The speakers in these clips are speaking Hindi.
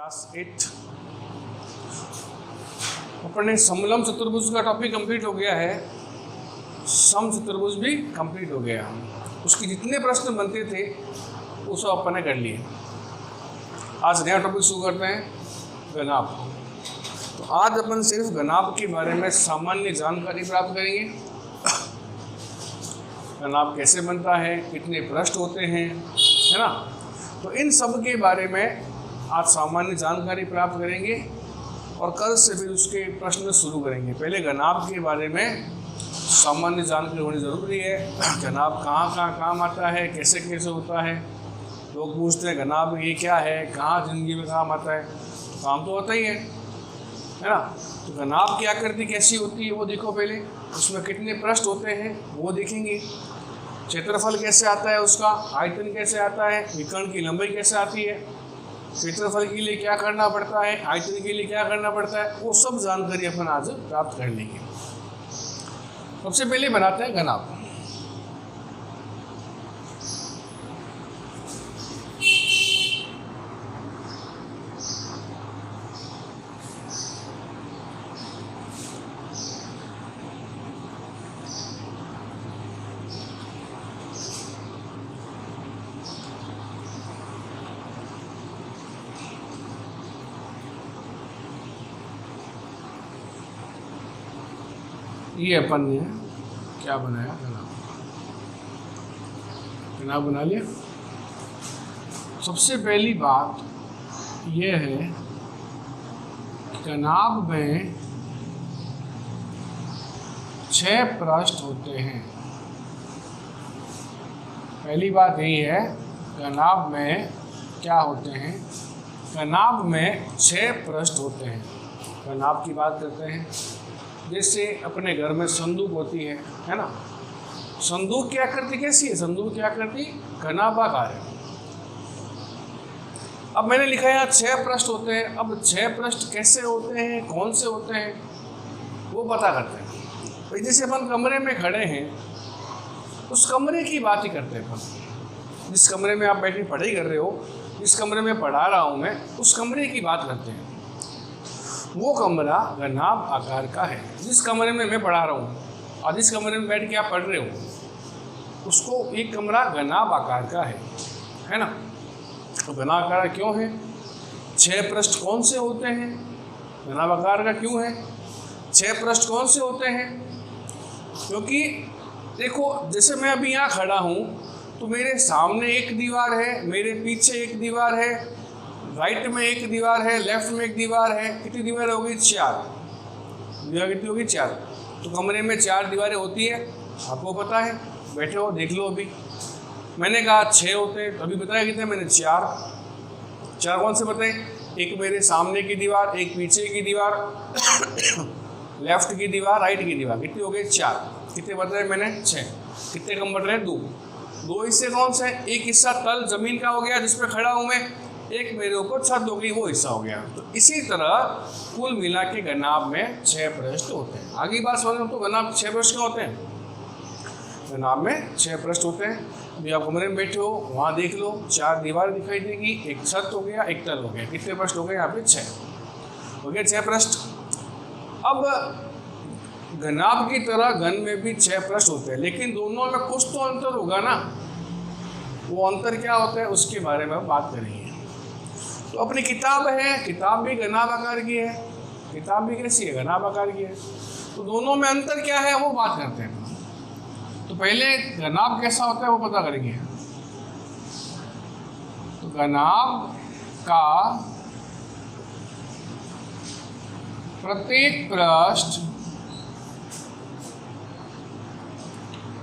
क्लास 8 अपने समलम चतुर्भुज का टॉपिक कंप्लीट हो गया है। सम चतुर्भुज भी कंप्लीट हो गया। उसके जितने प्रश्न बनते थे वो सब अपन ने कर लिए। आज नया टॉपिक शुरू करते हैं, घनाभ। तो आज अपन सिर्फ घनाभ के बारे में सामान्य जानकारी प्राप्त करेंगे। घनाभ कैसे बनता है, कितने पृष्ठ होते हैं, है ना। तो इन सब के बारे में आज सामान्य जानकारी प्राप्त करेंगे और कल से फिर उसके प्रश्न शुरू करेंगे। पहले घनाभ के बारे में सामान्य जानकारी होनी ज़रूरी है। घनाभ कहाँ कहाँ काम आता है, कैसे कैसे होता है। लोग पूछते हैं घनाभ ये क्या है, कहाँ जिंदगी में काम आता है। काम तो होता ही है ना। तो घनाभ की आकृति कैसी होती है वो देखो पहले, उसमें कितने पृष्ठ होते हैं वो देखेंगे। क्षेत्रफल कैसे आता है उसका, आयतन कैसे आता है, विकर्ण की लंबाई कैसे आती है, क्षेत्रफल के लिए क्या करना पड़ता है, आयतन के लिए क्या करना पड़ता है, वो सब जानकारी अपन आज प्राप्त कर लेंगे। सबसे पहले बनाते हैं घनाभ। ये अपन ने क्या बनाया, घनाभ बना लिया। सबसे पहली बात यह है घनाभ में 6 पृष्ठ होते हैं। पहली बात यही है घनाभ में क्या होते हैं, घनाभ में 6 पृष्ठ होते हैं। घनाभ की बात करते हैं। जैसे अपने घर में संदूक होती है ना। संदूक की आकृति कैसी है, संदूक की आकृति घनाभाकार है। अब मैंने लिखा है यहाँ 6 पृष्ठ होते हैं। अब 6 पृष्ठ कैसे होते हैं, कौन से होते हैं, वो पता करते हैं। तो जैसे अपन कमरे में खड़े हैं, उस कमरे की बात ही करते हैं अपन। जिस कमरे में आप बैठे पढ़ाई कर रहे हो, जिस कमरे में पढ़ा रहा हूँ मैं, उस कमरे की बात करते हैं। वो कमरा घनाभ आकार का है। जिस कमरे में मैं पढ़ा रहा हूँ और जिस कमरे में बैठ के आप पढ़ रहे हो, उसको एक कमरा घनाभ आकार का है ना। तो घनाभ आकार क्यों है? 6 पृष्ठ कौन से होते हैं, घनाभ आकार का क्यों है? 6 पृष्ठ कौन से होते हैं? क्योंकि देखो, जैसे मैं अभी यहाँ खड़ा हूँ तो मेरे सामने एक दीवार है, मेरे पीछे एक दीवार है, राइट में एक दीवार है, लेफ्ट में एक दीवार है। कितनी दीवार हो गई? 4 दीवार। कितनी होगी? 4। तो कमरे में 4 दीवारें होती है, आपको पता है, बैठे हो देख लो। अभी मैंने कहा 6 होते हैं, अभी बताया कितने मैंने? 4 कौन से बताए? एक मेरे सामने की दीवार, एक पीछे की दीवार, लेफ्ट की दीवार, राइट की दीवार। कितनी हो गई? 4। कितने बताए मैंने? 6। कितने कम बट रहे? 2 हिस्से कौन से हैं? एक हिस्सा तल जमीन का हो गया जिसपे खड़ा हूँ मैं, एक मेरे ऊपर छत हो गई, वो हिस्सा हो गया। तो इसी तरह कुल मिला के घनाभ में 6 पृष्ठ होते हैं। आगे बात समझो तो घनाभ 6 पृष्ठ क्यों होते हैं? घनाभ में 6 पृष्ठ होते हैं। अभी आप कमरे में बैठे हो, वहाँ देख लो 4 दीवार दिखाई देगी, एक छत हो गया, एक तल हो गया। कितने पृष्ठ हो गए यहाँ पे? 6 हो गए। 6 पृष्ठ। अब घनाभ की तरह घन में भी 6 पृष्ठ होते हैं, लेकिन दोनों में कुछ तो अंतर होगा ना। वो अंतर क्या होता है उसके बारे में बात करेंगे। तो अपनी किताब है, किताब भी घनाभ आकार की है। किताब भी कैसी है? घनाभ आकार की है। तो दोनों में अंतर क्या है वो बात करते हैं। तो पहले घनाभ कैसा होता है वो पता करेंगे। तो घनाभ का प्रत्येक पृष्ठ,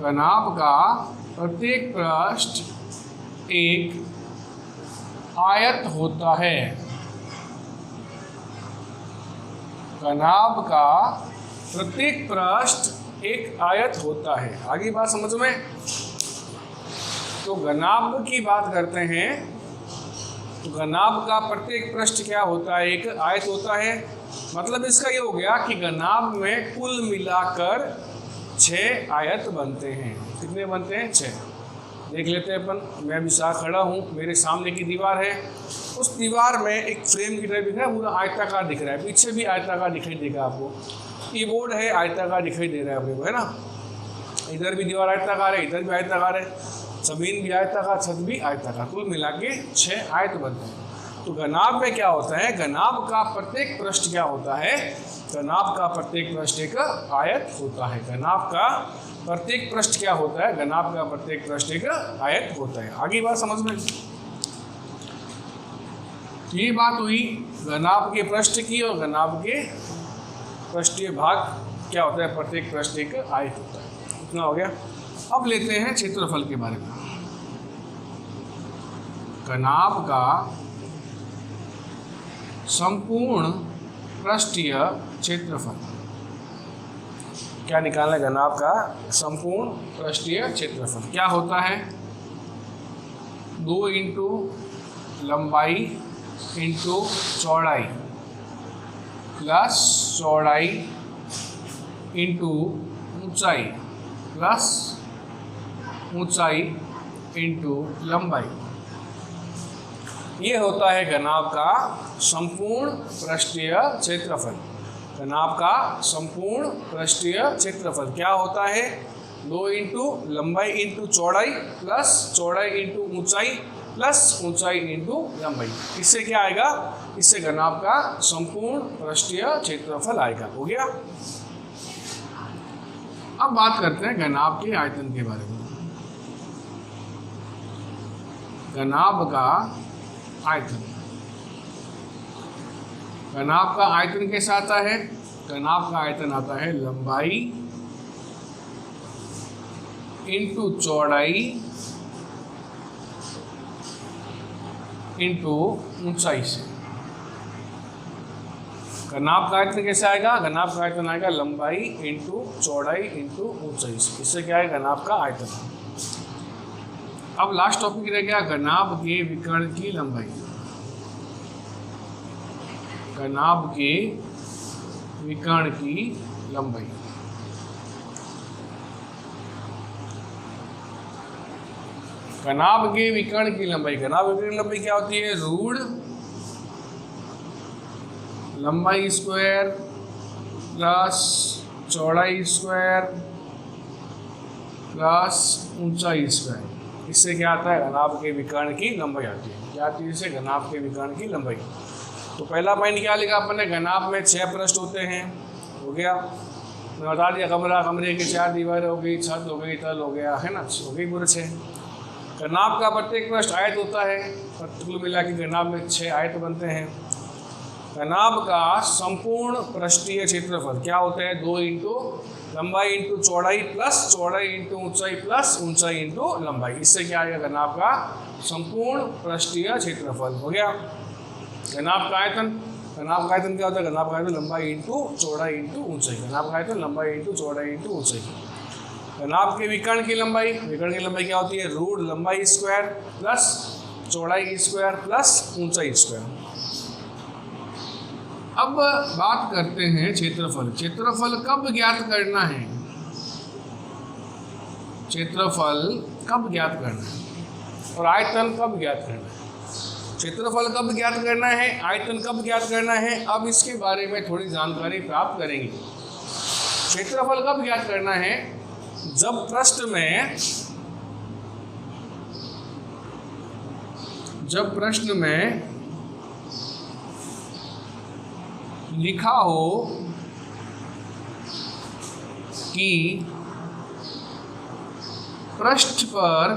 घनाभ का प्रत्येक पृष्ठ एक आयत होता है। घनाभ का प्रत्येक पृष्ठ एक आयत होता है। आगे बात समझ में। तो घनाभ की बात करते हैं। तो घनाभ का प्रत्येक पृष्ठ क्या होता है? एक आयत होता है। मतलब इसका ये हो गया कि घनाभ में कुल मिलाकर 6 आयत बनते हैं। कितने बनते हैं? 6। देख लेते हैं अपन। मैं अभी साथ खड़ा हूँ, मेरे सामने की दीवार है उस दीवार में एक फ्रेम की तरह दिख रहा है, पूरा आयताकार दिख रहा है, पीछे भी आयताकार दिखाई देगा आपको, कीबोर्ड है आयताकार दिखाई दे रहा है अपने को, है ना। इधर भी दीवार आयताकार है, इधर भी आयताकार है, जमीन भी आयताकार, छत भी आयताकार, कुल मिला के 6 आयत बनते हैं। तो घनाभ में क्या होता है, घनाभ का प्रत्येक पृष्ठ क्या होता है, घनाभ का प्रत्येक पृष्ठ एक आयत होता है। घनाभ का प्रत्येक पृष्ठ क्या होता है, घनाभ का प्रत्येक पृष्ठ एक आयत होता है। आगे बात समझ में, ये बात हुई घनाभ के पृष्ठ की, और घनाभ के पृष्ठीय भाग क्या होता है, प्रत्येक पृष्ठ एक आयत होता है। इतना हो गया। अब लेते हैं क्षेत्रफल के बारे में। घनाभ का संपूर्ण पृष्ठीय क्षेत्रफल क्या निकालना है, घनाभ का संपूर्ण पृष्ठीय क्षेत्रफल क्या होता है, 2 इंटू लंबाई इंटू चौड़ाई प्लस चौड़ाई इंटू ऊंचाई प्लस ऊंचाई इंटू लंबाई। ये होता है घनाभ का संपूर्ण पृष्ठीय क्षेत्रफल। घनाभ का संपूर्ण पृष्ठीय क्षेत्रफल क्या होता है, 2 इंटू लंबाई इंटू चौड़ाई प्लस चौड़ाई इंटू ऊंचाई प्लस ऊंचाई इंटू लंबाई। इससे क्या आएगा, इससे घनाभ का संपूर्ण पृष्ठीय क्षेत्रफल आएगा। हो गया। अब बात करते हैं घनाभ के आयतन के बारे में। घनाभ का आयतन, घनाभ का आयतन कैसा आता है, घनाभ का आयतन आता है लंबाई इंटू चौड़ाई इंटू ऊंचाई से। घनाभ का आयतन कैसे आएगा, घनाभ का आयतन आएगा लंबाई इंटू चौड़ाई इंटू ऊंचाई से। इससे क्या है, घनाभ का आयतन। अब लास्ट टॉपिक रह गया घनाभ के विकर्ण की लंबाई। घनाभ के विकर्ण की लंबाई, घनाभ के विकर्ण की लंबाई, घनाभ विकर्ण की लंबाई क्या होती है, रूढ़ लंबाई स्क्वायर प्लस चौड़ाई स्क्वायर प्लस ऊंचाई स्क्वायर। इससे क्या आता है, घनाभ के विकर्ण की लंबाई आती है। क्या आती है इससे, घनाभ के विकर्ण की लंबाई। तो पहला पॉइंट क्या लिखा अपन ने, घनाभ में 6 पृष्ठ होते हैं। हो गया, मैं बता दिया, कमरा, कमरे की 4 दीवारें हो गई, छत हो गई, तल हो गया, है ना, हो गई पूरे 6। घनाभ का प्रत्येक पृष्ठ आयत होता है, कुल मिला के घनाभ में 6 आयत बनते हैं। घनाभ का संपूर्ण पृष्ठीय क्षेत्रफल क्या होता है, 2 इंटू लंबाई इंटू चौड़ाई प्लस चौड़ाई इंटू ऊंचाई प्लस ऊंचाई इंटू लंबाई। इससे क्या आएगा, घनाभ का संपूर्ण पृष्ठीय क्षेत्रफल। हो गया। घनाभ का आयतन, घनाभ का आयतन क्या होता है, घनाभ का आयतन लंबाई इंटू चौड़ाई इंटू ऊंचाई। घनाभ का आयतन लंबाई इंटू चौड़ाई इंटू ऊंचाई। घनाभ के विकर्ण की लंबाई, विकर्ण की लंबाई क्या होती है, रूट लंबाई स्क्वायर प्लस चौड़ाई स्क्वायर प्लस ऊंचाई स्क्वायर। अब बात करते हैं क्षेत्रफल। क्षेत्रफल कब ज्ञात करना है, क्षेत्रफल कब ज्ञात करना है और आयतन कब ज्ञात करना है। क्षेत्रफल कब ज्ञात करना है, आयतन कब ज्ञात करना है, अब इसके बारे में थोड़ी जानकारी प्राप्त करेंगे। क्षेत्रफल कब ज्ञात करना है, जब प्रश्न में लिखा हो कि पृष्ठ पर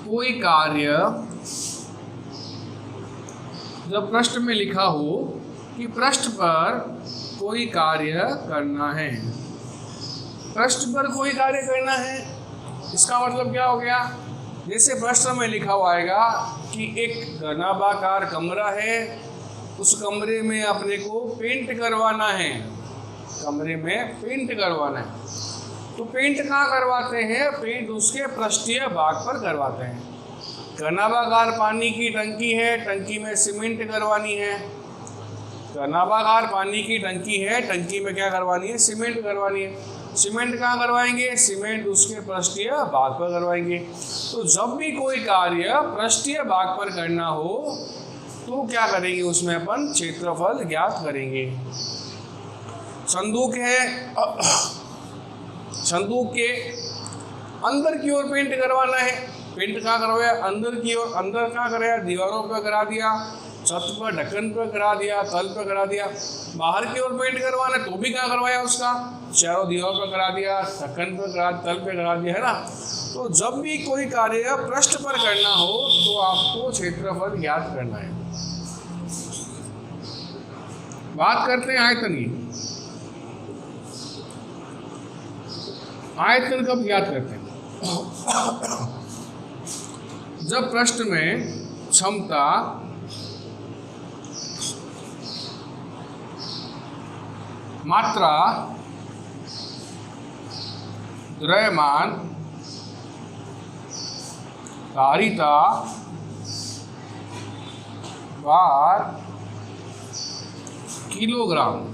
कोई कार्य, जब प्रश्न में लिखा हो कि पृष्ठ पर कोई कार्य करना है, पृष्ठ पर कोई कार्य करना है, इसका मतलब क्या हो गया, जैसे प्रश्न में लिखा हुआ आएगा कि एक घनाभाकार कमरा है, उस कमरे में अपने को पेंट करवाना है, कमरे में पेंट करवाना है। तो पेंट कहाँ करवाते हैं, पेंट उसके पृष्ठीय भाग पर करवाते हैं। घनाभाकार पानी की टंकी है, टंकी में सीमेंट करवानी है, नाभागार पानी की टंकी है, टंकी में क्या करवानी है? सीमेंट करवानी है। सीमेंट कहाँ करवाएंगे? सीमेंट उसके पृष्ठीय भाग पर करवाएंगे। तो जब भी कोई कार्य पृष्ठीय भाग पर करना हो तो क्या करेंगे? उसमें अपन क्षेत्रफल ज्ञात करेंगे। संदूक है, संदूक के अंदर की ओर पेंट करवाना है। पेंट कहाँ करवाया? अंदर की ओर। अंदर कहाँ कराया? दीवारों पर करा दिया, छत पर, ढक्कन पर करा दिया, तल पर करा दिया। बाहर की ओर पेंट करवाना तो भी कहाँ करवाया? उसका चारों दीवारों पर करा दिया, ढक्कन पर करा, तल पर करा दिया, है ना। तो जब भी कोई कार्य पृष्ठ पर करना हो तो आपको क्षेत्रफल ज्ञात करना है। बात करते हैं आयतन की। आयतन कब ज्ञात करते हैं? जब पृष्ठ में क्षमता, मात्रा, द्रव्यमान, धारिता, भार, किलोग्राम,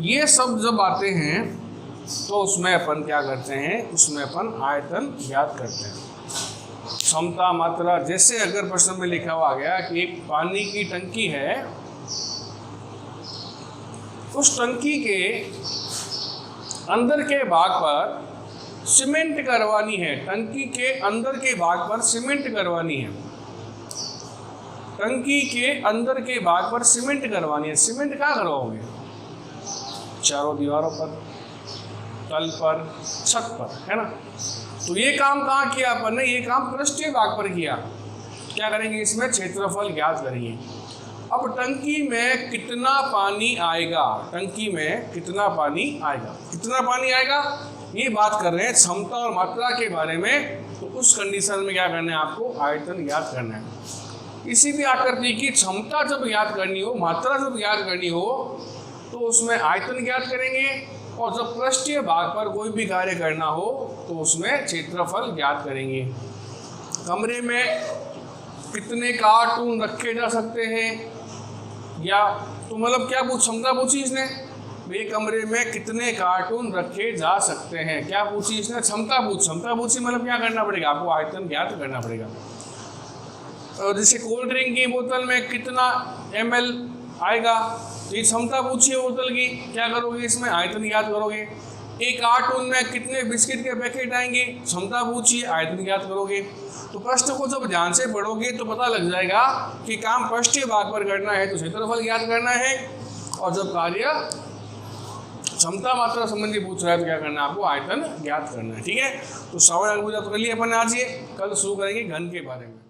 ये सब जब आते हैं तो उसमें अपन क्या करते हैं? उसमें अपन आयतन ज्ञात करते हैं। क्षमता, मात्रा, जैसे अगर प्रश्न में लिखा हुआ गया कि एक पानी की टंकी है, उस टंकी के अंदर के भाग पर सीमेंट करवानी है। टंकी के अंदर के भाग पर सीमेंट करवानी है। टंकी के अंदर के भाग पर सीमेंट करवानी है। सीमेंट कहाँ करवाओगे? चारों दीवारों पर, तल पर, छत पर, है ना। तो ये काम कहाँ किया अपन ने? ये काम पृष्ठीय भाग पर किया। क्या करेंगे? इसमें क्षेत्रफल ज्ञात करेंगे। अब टंकी में कितना पानी आएगा? टंकी में कितना पानी आएगा? कितना पानी आएगा ये बात कर रहे हैं क्षमता और मात्रा के बारे में। तो उस कंडीशन में क्या करना है? आपको आयतन ज्ञात करना है। किसी भी आकृति की क्षमता जब ज्ञात करनी हो, मात्रा जब ज्ञात करनी हो तो उसमें आयतन ज्ञात करेंगे, और जब पृष्ठीय भाग पर कोई भी कार्य करना हो तो उसमें क्षेत्रफल ज्ञात करेंगे। कमरे में कितने कार्टून रखे जा सकते हैं, या तो मतलब क्या क्षमता पूछी इसने? ये कमरे में कितने कार्टून रखे जा सकते हैं, क्या पूछी इसने? क्षमता पूछी मतलब क्या करना पड़ेगा? आपको आयतन ज्ञात करना पड़ेगा। और जैसे कोल्ड ड्रिंक की बोतल में कितना ml आएगा, तो ये क्षमता पूछी है बोतल की, क्या करोगे? इसमें आयतन ज्ञात करोगे। एक कार्टून में कितने बिस्किट के पैकेट आएंगे, क्षमता पूछी, आयतन ज्ञात करोगे। तो प्रश्न को जब ध्यान से पढ़ोगे तो पता लग जाएगा कि काम पृष्ठीय भाग पर करना है तो क्षेत्रफल ज्ञात करना है, और जब कार्य क्षमता मात्रा संबंधी पूछ रहा है तो क्या करना है? आपको आयतन ज्ञात करना है। ठीक है, तो सवाल कर लिया अपन आज। ये कल शुरू करेंगे घन के बारे में।